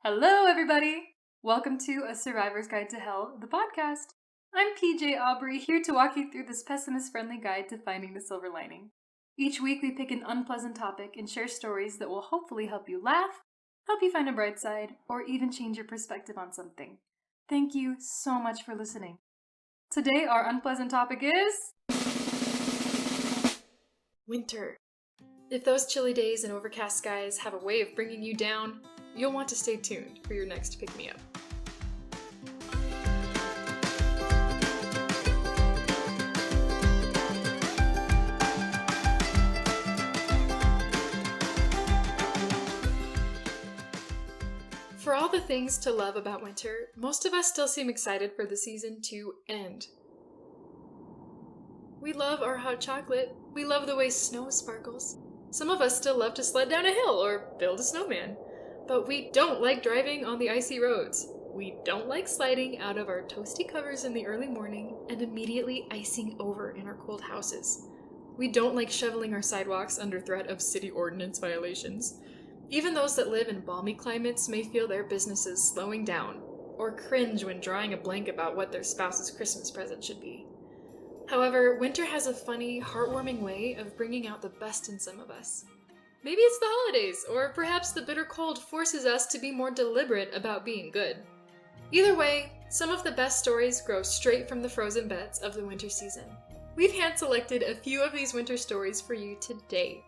Hello, everybody! Welcome to A Survivor's Guide to Hell, the podcast. I'm PJ Aubrey, here to walk you through this pessimist-friendly guide to finding the silver lining. Each week we pick an unpleasant topic and share stories that will hopefully help you laugh, help you find a bright side, or even change your perspective on something. Thank you so much for listening. Today our unpleasant topic is... winter. If those chilly days and overcast skies have a way of bringing you down, you'll want to stay tuned for your next pick-me-up. For all the things to love about winter, most of us still seem excited for the season to end. We love our hot chocolate. We love the way snow sparkles. Some of us still love to sled down a hill or build a snowman. But we don't like driving on the icy roads. We don't like sliding out of our toasty covers in the early morning and immediately icing over in our cold houses. We don't like shoveling our sidewalks under threat of city ordinance violations. Even those that live in balmy climates may feel their businesses slowing down, or cringe when drawing a blank about what their spouse's Christmas present should be. However, winter has a funny, heartwarming way of bringing out the best in some of us. Maybe it's the holidays, or perhaps the bitter cold forces us to be more deliberate about being good. Either way, some of the best stories grow straight from the frozen beds of the winter season. We've hand-selected a few of these winter stories for you today.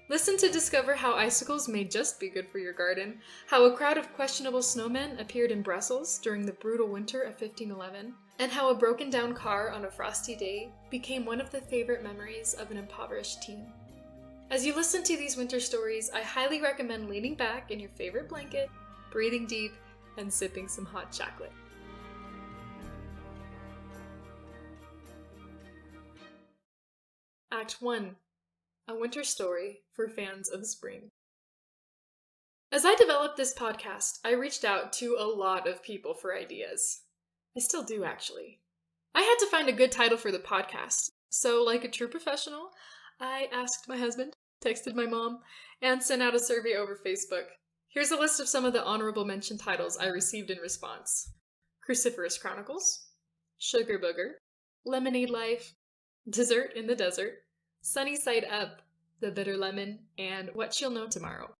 Listen to discover how icicles may just be good for your garden, how a crowd of questionable snowmen appeared in Brussels during the brutal winter of 1511, and how a broken-down car on a frosty day became one of the favorite memories of an impoverished teen. As you listen to these winter stories, I highly recommend leaning back in your favorite blanket, breathing deep, and sipping some hot chocolate. Act 1. A winter story for fans of spring. As I developed this podcast, I reached out to a lot of people for ideas. I still do, actually. I had to find a good title for the podcast, so like a true professional, I asked my husband, texted my mom, and sent out a survey over Facebook. Here's a list of some of the honorable mention titles I received in response. Cruciferous Chronicles, Sugar Booger, Lemonade Life, Dessert in the Desert, Sunny Side Up, The Bitter Lemon, and What She'll Know Tomorrow.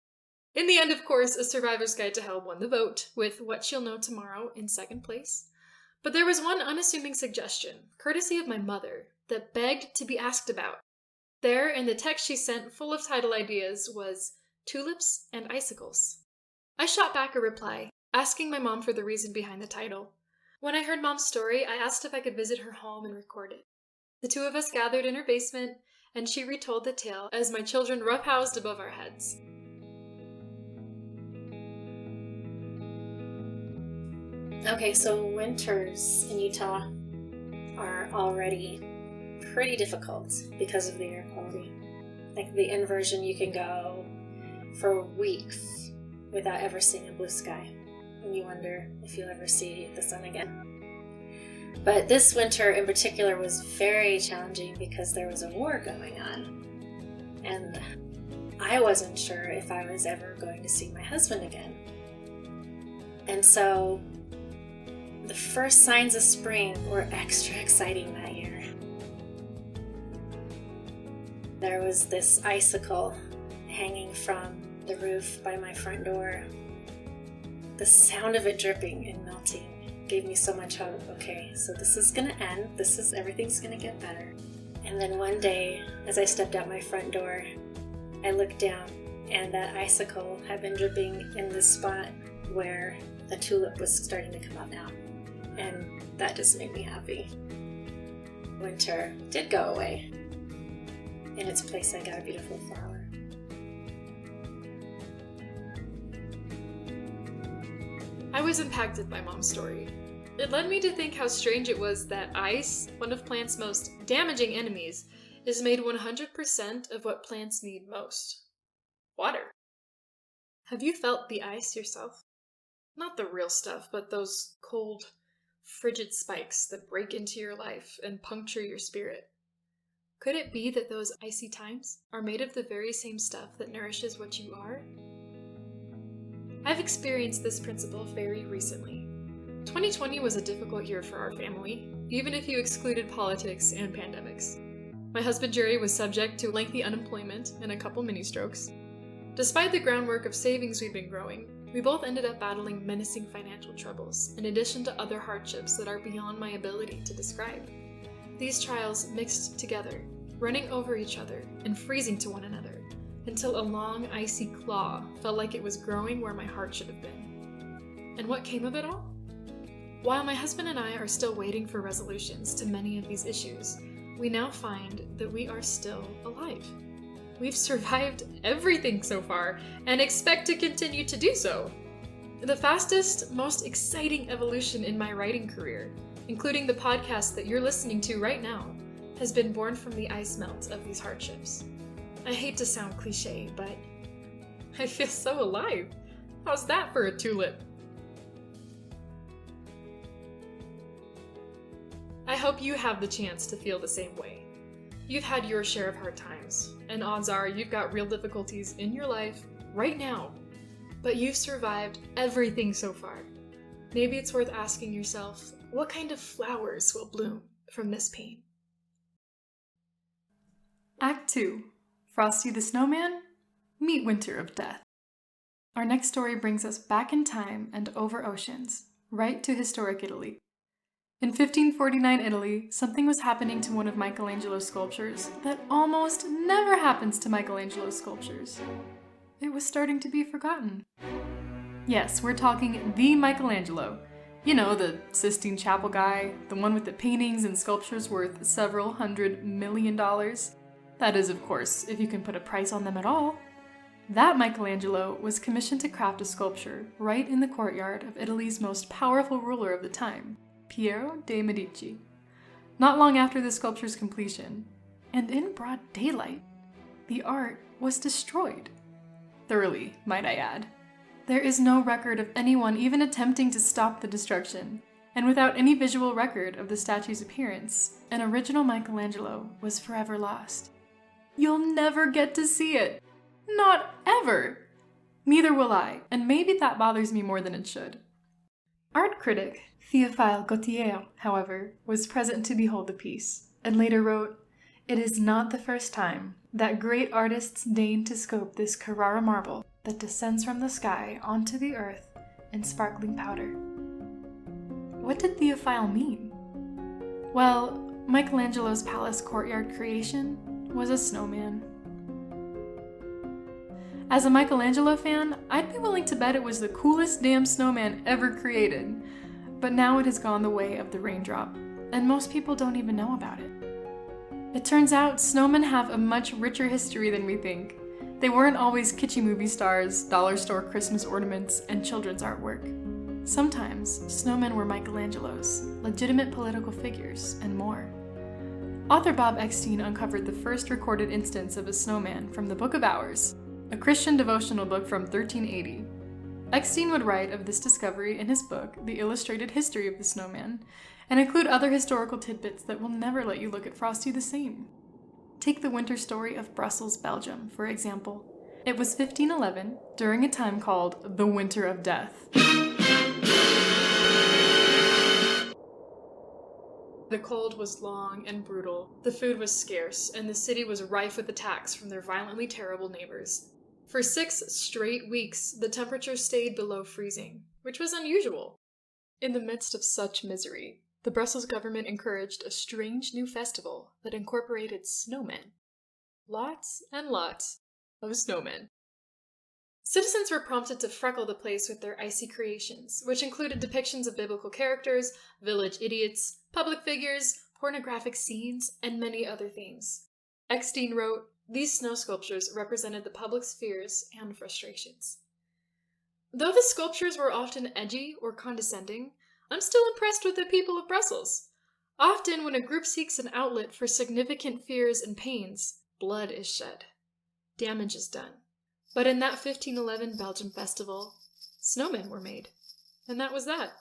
In the end, of course, A Survivor's Guide to Hell won the vote, with What She'll Know Tomorrow in second place. But there was one unassuming suggestion, courtesy of my mother, that begged to be asked about. There, in the text she sent full of title ideas, was Tulips and Icicles. I shot back a reply, asking my mom for the reason behind the title. When I heard Mom's story, I asked if I could visit her home and record it. The two of us gathered in her basement, and she retold the tale as my children roughhoused above our heads. Okay, so winters in Utah are already pretty difficult because of the air quality. Like the inversion, you can go for weeks without ever seeing a blue sky, and you wonder if you'll ever see the sun again. But this winter in particular was very challenging because there was a war going on, and I wasn't sure if I was ever going to see my husband again. And so the first signs of spring were extra exciting that year. There was this icicle hanging from the roof by my front door. The sound of it dripping and melting gave me so much hope. Okay, so this is gonna end. Everything's gonna get better. And then one day, as I stepped out my front door, I looked down and that icicle had been dripping in the spot where a tulip was starting to come up now. And that just made me happy. Winter did go away. In its place, I got a beautiful flower. I was impacted by Mom's story. It led me to think how strange it was that ice, one of plants' most damaging enemies, is made 100% of what plants need most. Water. Have you felt the ice yourself? Not the real stuff, but those cold, frigid spikes that break into your life and puncture your spirit. Could it be that those icy times are made of the very same stuff that nourishes what you are? I've experienced this principle very recently. 2020 was a difficult year for our family, even if you excluded politics and pandemics. My husband Jerry was subject to lengthy unemployment and a couple mini-strokes. Despite the groundwork of savings we've been growing, we both ended up battling menacing financial troubles, in addition to other hardships that are beyond my ability to describe. These trials mixed together, running over each other and freezing to one another, until a long, icy claw felt like it was growing where my heart should have been. And what came of it all? While my husband and I are still waiting for resolutions to many of these issues, we now find that we are still alive. We've survived everything so far, and expect to continue to do so. The fastest, most exciting evolution in my writing career, including the podcast that you're listening to right now, has been born from the ice melt of these hardships. I hate to sound cliche, but I feel so alive. How's that for a tulip? I hope you have the chance to feel the same way. You've had your share of hard times, and odds are you've got real difficulties in your life right now, but you've survived everything so far. Maybe it's worth asking yourself, what kind of flowers will bloom from this pain? Act 2. Frosty the Snowman, meet Winter of Death. Our next story brings us back in time and over oceans, right to historic Italy. In 1549 Italy, something was happening to one of Michelangelo's sculptures that almost never happens to Michelangelo's sculptures. It was starting to be forgotten. Yes, we're talking the Michelangelo. You know, the Sistine Chapel guy, the one with the paintings and sculptures worth several $100 million. That is, of course, if you can put a price on them at all. That Michelangelo was commissioned to craft a sculpture right in the courtyard of Italy's most powerful ruler of the time, Piero de' Medici. Not long after the sculpture's completion, and in broad daylight, the art was destroyed. Thoroughly, might I add. There is no record of anyone even attempting to stop the destruction, and without any visual record of the statue's appearance, an original Michelangelo was forever lost. You'll never get to see it. Not ever! Neither will I, and maybe that bothers me more than it should. Art critic Théophile Gautier, however, was present to behold the piece, and later wrote, "It is not the first time that great artists deign to scope this Carrara marble that descends from the sky onto the earth in sparkling powder." What did Théophile mean? Well, Michelangelo's palace courtyard creation was a snowman. As a Michelangelo fan, I'd be willing to bet it was the coolest damn snowman ever created. But now it has gone the way of the raindrop, and most people don't even know about it. It turns out snowmen have a much richer history than we think. They weren't always kitschy movie stars, dollar store Christmas ornaments, and children's artwork. Sometimes, snowmen were Michelangelos, legitimate political figures, and more. Author Bob Eckstein uncovered the first recorded instance of a snowman from the Book of Hours, a Christian devotional book from 1380. Eckstein would write of this discovery in his book, The Illustrated History of the Snowman, and include other historical tidbits that will never let you look at Frosty the same. Take the winter story of Brussels, Belgium, for example. It was 1511, during a time called the Winter of Death. The cold was long and brutal, the food was scarce, and the city was rife with attacks from their violently terrible neighbors. For 6 straight weeks, the temperature stayed below freezing, which was unusual. In the midst of such misery, the Brussels government encouraged a strange new festival that incorporated snowmen. Lots and lots of snowmen. Citizens were prompted to freckle the place with their icy creations, which included depictions of biblical characters, village idiots, public figures, pornographic scenes, and many other themes. Eckstein wrote, "These snow sculptures represented the public's fears and frustrations." Though the sculptures were often edgy or condescending, I'm still impressed with the people of Brussels. Often, when a group seeks an outlet for significant fears and pains, blood is shed. Damage is done. But in that 1511 Belgian festival, snowmen were made. And that was that.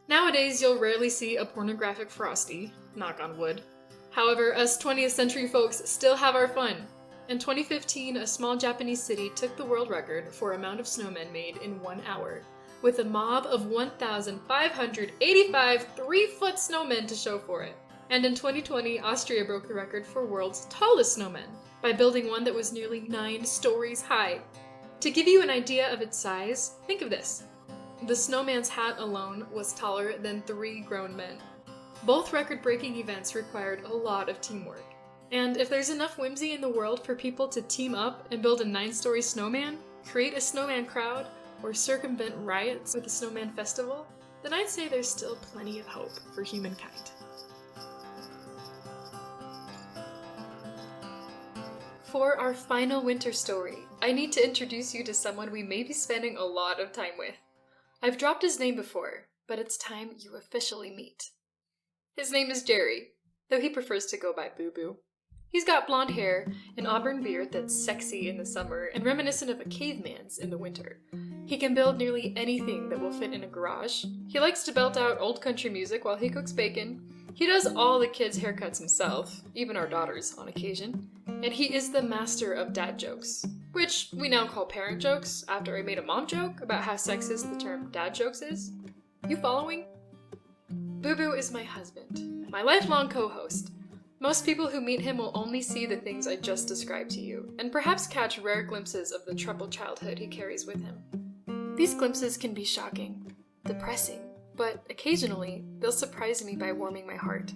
Nowadays, you'll rarely see a pornographic Frosty, knock on wood. However, us 20th century folks still have our fun. In 2015, a small Japanese city took the world record for amount of snowmen made in 1 hour, with a mob of 1,585 3-foot snowmen to show for it. And in 2020, Austria broke the record for world's tallest snowman by building one that was nearly 9 stories high. To give you an idea of its size, think of this. The snowman's hat alone was taller than 3 grown men. Both record-breaking events required a lot of teamwork. And if there's enough whimsy in the world for people to team up and build a 9-story snowman, create a snowman crowd, or circumvent riots with the Snowman Festival, then I'd say there's still plenty of hope for humankind. For our final winter story, I need to introduce you to someone we may be spending a lot of time with. I've dropped his name before, but it's time you officially meet. His name is Jerry, though he prefers to go by Boo Boo. He's got blonde hair, an auburn beard that's sexy in the summer and reminiscent of a caveman's in the winter. He can build nearly anything that will fit in a garage. He likes to belt out old country music while he cooks bacon. He does all the kids' haircuts himself, even our daughters on occasion. And he is the master of dad jokes, which we now call parent jokes after I made a mom joke about how sexist the term dad jokes is. You following? Boo Boo is my husband, my lifelong co-host. Most people who meet him will only see the things I just described to you, and perhaps catch rare glimpses of the troubled childhood he carries with him. These glimpses can be shocking, depressing, but occasionally they'll surprise me by warming my heart.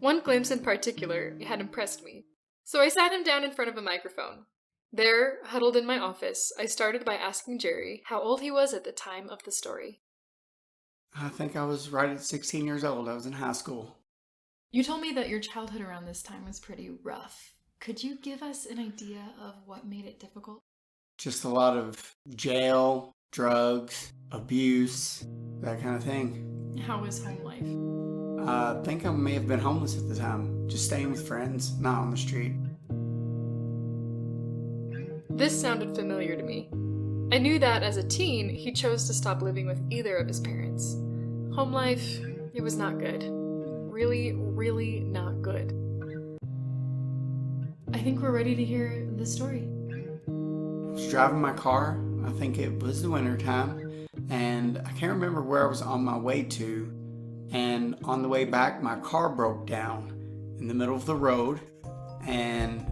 One glimpse in particular had impressed me, so I sat him down in front of a microphone. There, huddled in my office, I started by asking Jerry how old he was at the time of the story. I think I was right at 16 years old. I was in high school. You told me that your childhood around this time was pretty rough. Could you give us an idea of what made it difficult? Just a lot of jail, drugs, abuse, that kind of thing. How was home life? I think I may have been homeless at the time, just staying with friends, not on the street. This sounded familiar to me. I knew that as a teen, he chose to stop living with either of his parents. Home life, it was not good. Really, really not good. I think we're ready to hear the story. I was driving my car, I think it was the winter time, and I can't remember where I was on my way to, and on the way back my car broke down in the middle of the road, and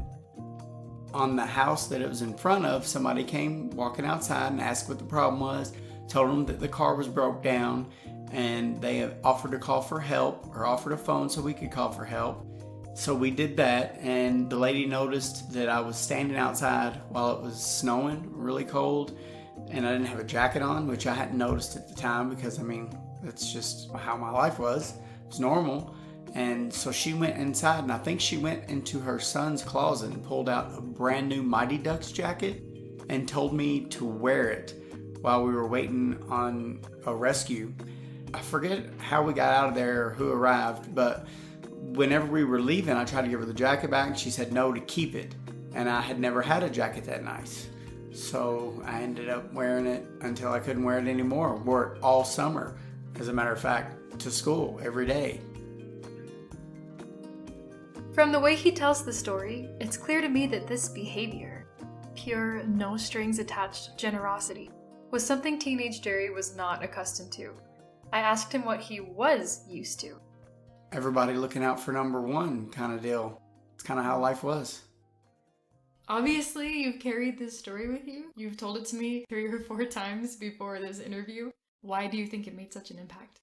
on the house that it was in front of, somebody came walking outside and asked what the problem was, told them that the car was broke down, and they had offered to call for help, or offered a phone so we could call for help. So we did that, and the lady noticed that I was standing outside while it was snowing, really cold, and I didn't have a jacket on, which I hadn't noticed at the time because, that's just how my life was. It was normal. And so she went inside, and I think she went into her son's closet and pulled out a brand new Mighty Ducks jacket and told me to wear it while we were waiting on a rescue. I forget how we got out of there or who arrived, but whenever we were leaving, I tried to give her the jacket back, and she said no, to keep it. And I had never had a jacket that nice. So I ended up wearing it until I couldn't wear it anymore. Wore it all summer, as a matter of fact, to school every day. From the way he tells the story, it's clear to me that this behavior, pure, no-strings-attached generosity, was something teenage Jerry was not accustomed to. I asked him what he was used to. Everybody looking out for number one kind of deal. It's kind of how life was. Obviously, you've carried this story with you. You've told it to me 3 or 4 times before this interview. Why do you think it made such an impact?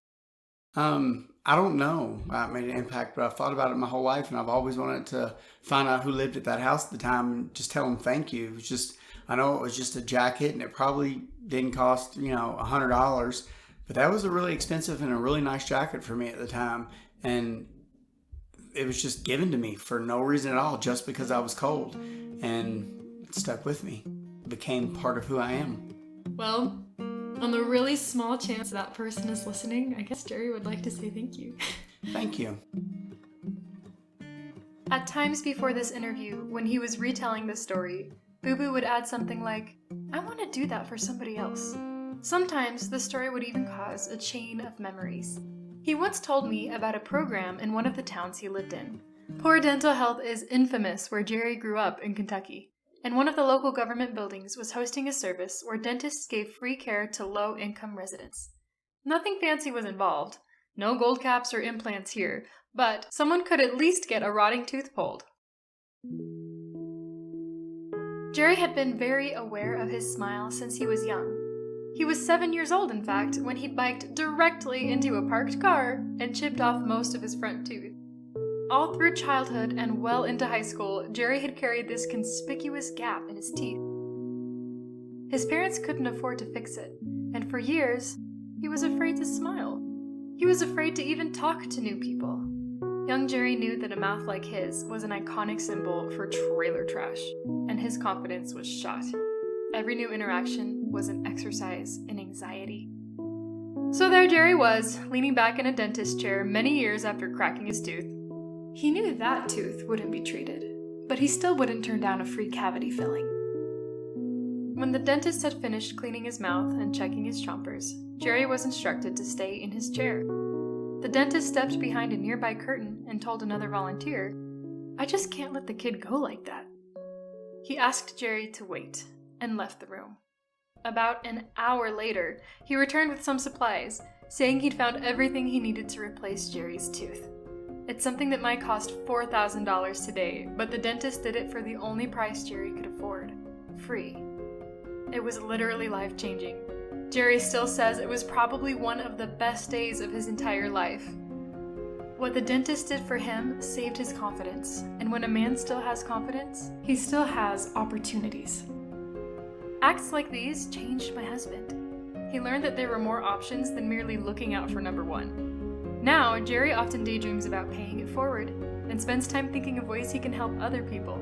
I don't know why it made an impact, but I've thought about it my whole life, and I've always wanted to find out who lived at that house at the time and just tell them thank you. It was just, I know it was just a jacket, and it probably didn't cost, $100, but that was a really expensive and a really nice jacket for me at the time, and it was just given to me for no reason at all, just because I was cold, and it stuck with me. It became part of who I am. Well, on the really small chance that person is listening, I guess Jerry would like to say thank you. Thank you. At times before this interview, when he was retelling the story, Boo Boo would add something like, I want to do that for somebody else. Sometimes the story would even cause a chain of memories. He once told me about a program in one of the towns he lived in. Poor dental health is infamous where Jerry grew up in Kentucky, and one of the local government buildings was hosting a service where dentists gave free care to low-income residents. Nothing fancy was involved, no gold caps or implants here, but someone could at least get a rotting tooth pulled. Jerry had been very aware of his smile since he was young. He was 7 years old, in fact, when he biked directly into a parked car and chipped off most of his front tooth. All through childhood and well into high school, Jerry had carried this conspicuous gap in his teeth. His parents couldn't afford to fix it, and for years, he was afraid to smile. He was afraid to even talk to new people. Young Jerry knew that a mouth like his was an iconic symbol for trailer trash, and his confidence was shot. Every new interaction was an exercise in anxiety. So there Jerry was, leaning back in a dentist chair many years after cracking his tooth. He knew that tooth wouldn't be treated, but he still wouldn't turn down a free cavity filling. When the dentist had finished cleaning his mouth and checking his chompers, Jerry was instructed to stay in his chair. The dentist stepped behind a nearby curtain and told another volunteer, "I just can't let the kid go like that." He asked Jerry to wait and left the room. About an hour later, he returned with some supplies, saying he'd found everything he needed to replace Jerry's tooth. It's something that might cost $4,000 today, but the dentist did it for the only price Jerry could afford: free. It was literally life-changing. Jerry still says it was probably one of the best days of his entire life. What the dentist did for him saved his confidence, and when a man still has confidence, he still has opportunities. Acts like these changed my husband. He learned that there were more options than merely looking out for number one. Now, Jerry often daydreams about paying it forward, and spends time thinking of ways he can help other people.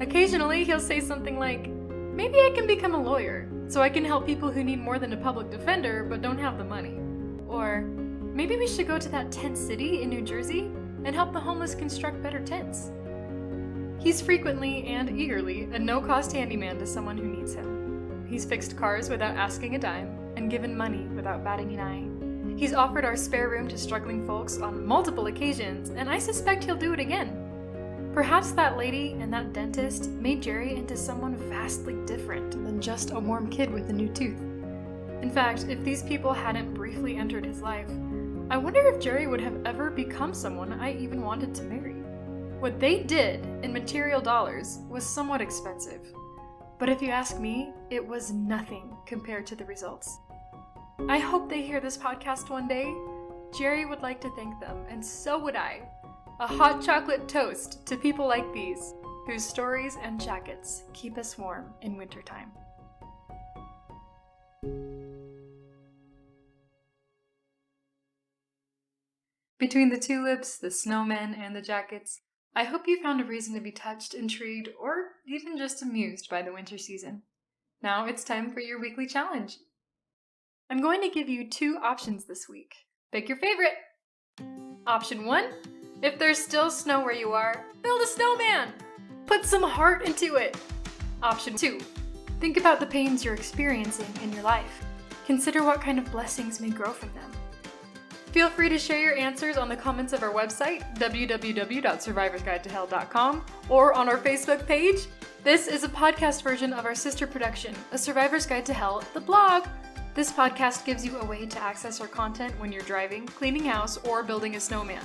Occasionally, he'll say something like, "Maybe I can become a lawyer, so I can help people who need more than a public defender but don't have the money." Or, "Maybe we should go to that tent city in New Jersey and help the homeless construct better tents." He's frequently and eagerly a no-cost handyman to someone who needs him. He's fixed cars without asking a dime and given money without batting an eye. He's offered our spare room to struggling folks on multiple occasions, and I suspect he'll do it again. Perhaps that lady and that dentist made Jerry into someone vastly different than just a warm kid with a new tooth. In fact, if these people hadn't briefly entered his life, I wonder if Jerry would have ever become someone I even wanted to marry. What they did in material dollars was somewhat expensive, but if you ask me, it was nothing compared to the results. I hope they hear this podcast one day. Jerry would like to thank them, and so would I. A hot chocolate toast to people like these, whose stories and jackets keep us warm in wintertime. Between the tulips, the snowmen, and the jackets, I hope you found a reason to be touched, intrigued, or even just amused by the winter season. Now it's time for your weekly challenge. I'm going to give you 2 options this week. Pick your favorite. Option 1, if there's still snow where you are, build a snowman! Put some heart into it! Option 2, think about the pains you're experiencing in your life. Consider what kind of blessings may grow from them. Feel free to share your answers on the comments of our website, www.survivorsguidetohell.com, or on our Facebook page. This is a podcast version of our sister production, A Survivor's Guide to Hell, the blog. This podcast gives you a way to access our content when you're driving, cleaning house, or building a snowman.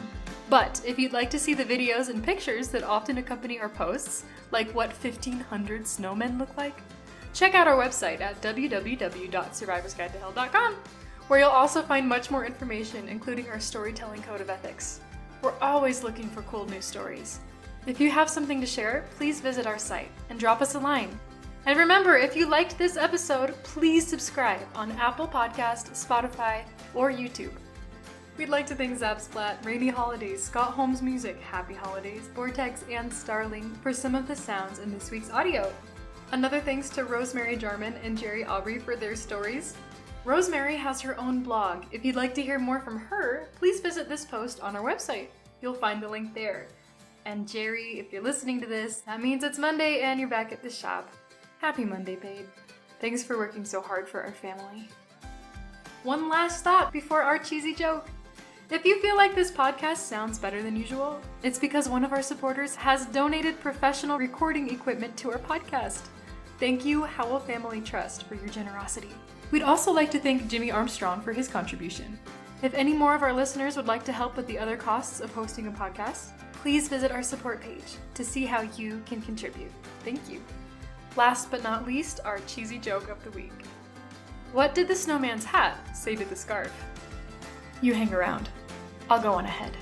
But if you'd like to see the videos and pictures that often accompany our posts, like what 1,500 snowmen look like, check out our website at www.survivorsguidetohell.com, where you'll also find much more information, including our storytelling code of ethics. We're always looking for cool news stories. If you have something to share, please visit our site and drop us a line. And remember, if you liked this episode, please subscribe on Apple Podcast, Spotify, or YouTube. We'd like to thank Zapsplat, Rainy Holidays, Scott Holmes Music, Happy Holidays, Vortex, and Starling for some of the sounds in this week's audio. Another thanks to Rosemary Jarman and Jerry Aubrey for their stories. Rosemary has her own blog. If you'd like to hear more from her, please visit this post on our website. You'll find the link there. And Jerry, if you're listening to this, that means it's Monday and you're back at the shop. Happy Monday, babe. Thanks for working so hard for our family. One last thought before our cheesy joke. If you feel like this podcast sounds better than usual, it's because one of our supporters has donated professional recording equipment to our podcast. Thank you, Howell Family Trust, for your generosity. We'd also like to thank Jimmy Armstrong for his contribution. If any more of our listeners would like to help with the other costs of hosting a podcast, please visit our support page to see how you can contribute. Thank you. Last but not least, our cheesy joke of the week. What did the snowman's hat say to the scarf? You hang around. I'll go on ahead.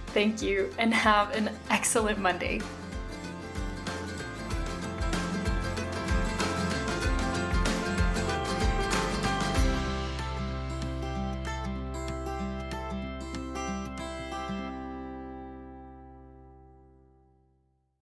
Thank you, and have an excellent Monday.